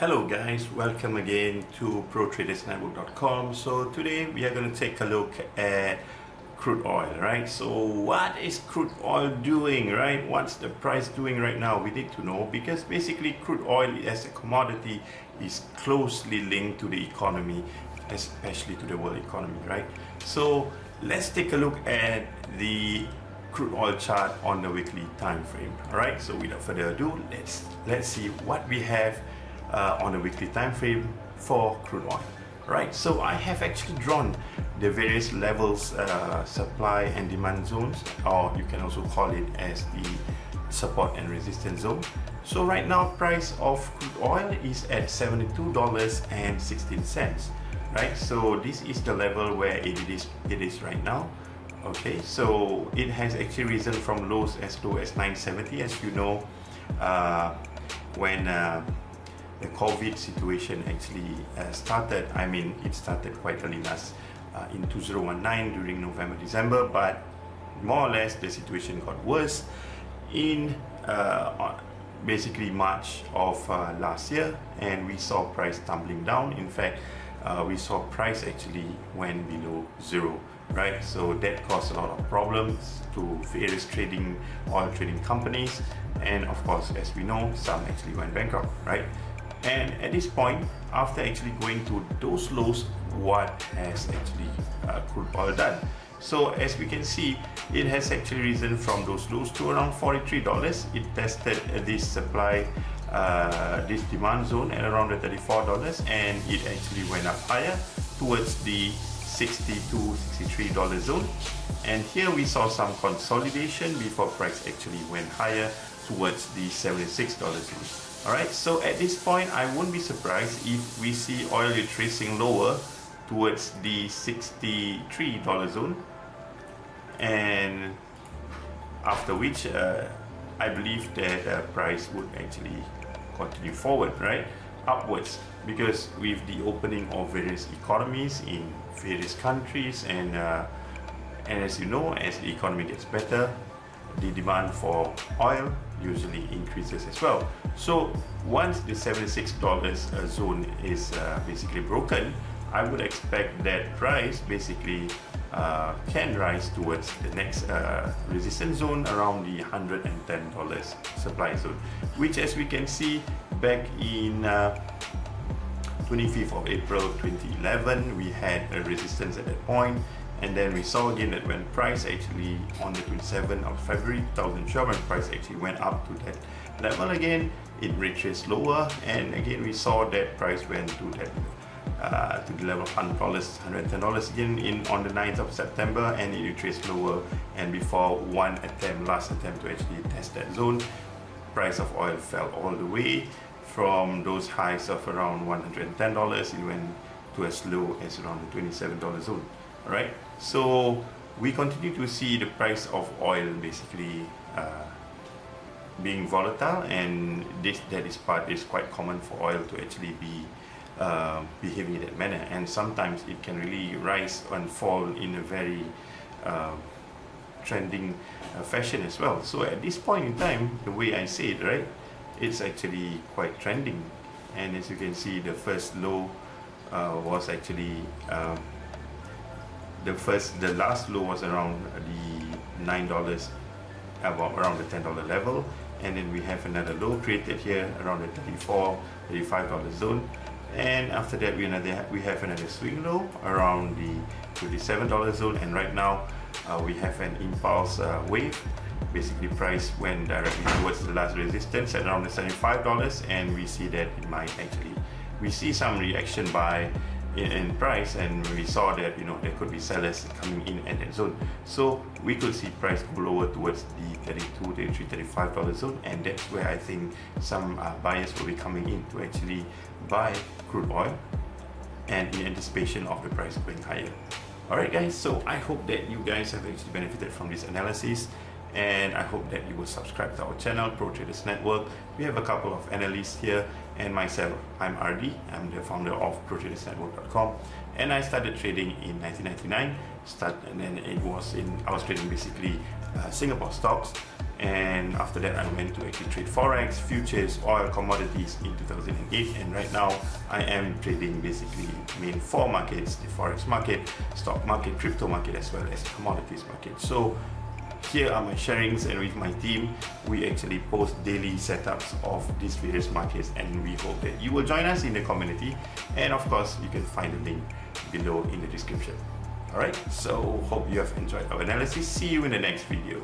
Hello guys, welcome again to ProTradersNetwork.com. So today we are going to take a look at crude oil, right? So what is crude oil doing, right? What's the price doing right now? We need to know, because basically crude oil as a commodity is closely linked to the economy, especially to the world economy, right? So let's take a look at the crude oil chart on the weekly time frame. All right, so without further ado, let's see what we have on a weekly time frame for crude oil. Right, so I have actually drawn the various levels, supply and demand zones, or you can also call it as the support and resistance zone. So right now, price of crude oil is at $72.16. Right, so this is the level where it is right now. Okay, so it has actually risen from lows as low as 970, as you know, when the COVID situation actually started. I mean, it started quite early in 2019 during November, December, but more or less the situation got worse in basically March of last year, and we saw price tumbling down. In fact, we saw price actually went below zero, right? So that caused a lot of problems to various oil trading companies, and of course, as we know, some actually went bankrupt, right? And at this point, after actually going to those lows, what has actually crude oil done? So as we can see, it has actually risen from those lows to around $43. It tested this demand zone at around the $34, and it actually went up higher towards the $60 to $63 zone. And here we saw some consolidation before price actually went higher towards the $76 zone. Alright, so at this point, I won't be surprised if we see oil retracing lower towards the $63 zone, and after which I believe that price would actually continue forward, right, upwards, because with the opening of various economies in various countries, and as you know, as the economy gets better, the demand for oil usually increases as well. So once the $76 zone is basically broken, I would expect that price basically can rise towards the next resistance zone around the $110 supply zone, which, as we can see, back in 25th of April 2011, we had a resistance at that point. And then we saw again that when price actually on the 27th of February 2012, when price actually went up to that level again, it retraced lower, and again we saw that price went to that to the level of $110 again on the 9th of September, and it retraced lower. And before last attempt to actually test that zone, price of oil fell all the way from those highs of around $110. It went to as low as around the $27 zone. Alright, so we continue to see the price of oil basically being volatile, and that is quite common for oil to actually be behaving in that manner, and sometimes it can really rise and fall in a very trending fashion as well. So at this point in time, the way I see it, right, it's actually quite trending, and as you can see, the first low was actually the last low was around the $9, around the $10 level, and then we have another low created here around the $35 zone, and after that we have another swing low around the $27 zone, and right now we have an impulse wave. Basically, price went directly towards the last resistance at around the $75, and we see that we see some reaction in price, and we saw that there could be sellers coming in at that zone, so we could see price go lower towards the $32, $33, $35 zone, and that's where I think some buyers will be coming in to actually buy crude oil, and in anticipation of the price going higher. Alright guys, so I hope that you guys have actually benefited from this analysis, and I hope that you will subscribe to our channel, Pro Traders Network. We have a couple of analysts here, and myself, I'm RD. I'm the founder of ProTradersNetwork.com, and I started trading in 1999. And then I was trading basically Singapore stocks, and after that I went to actually trade forex, futures, oil, commodities in 2008, and right now I am trading basically main four markets: the forex market, stock market, crypto market, as well as commodities market. So here are my sharings, and with my team we actually post daily setups of these various markets, and we hope that you will join us in the community, and of course you can find the link below in the description. Alright, so hope you have enjoyed our analysis. See you in the next video.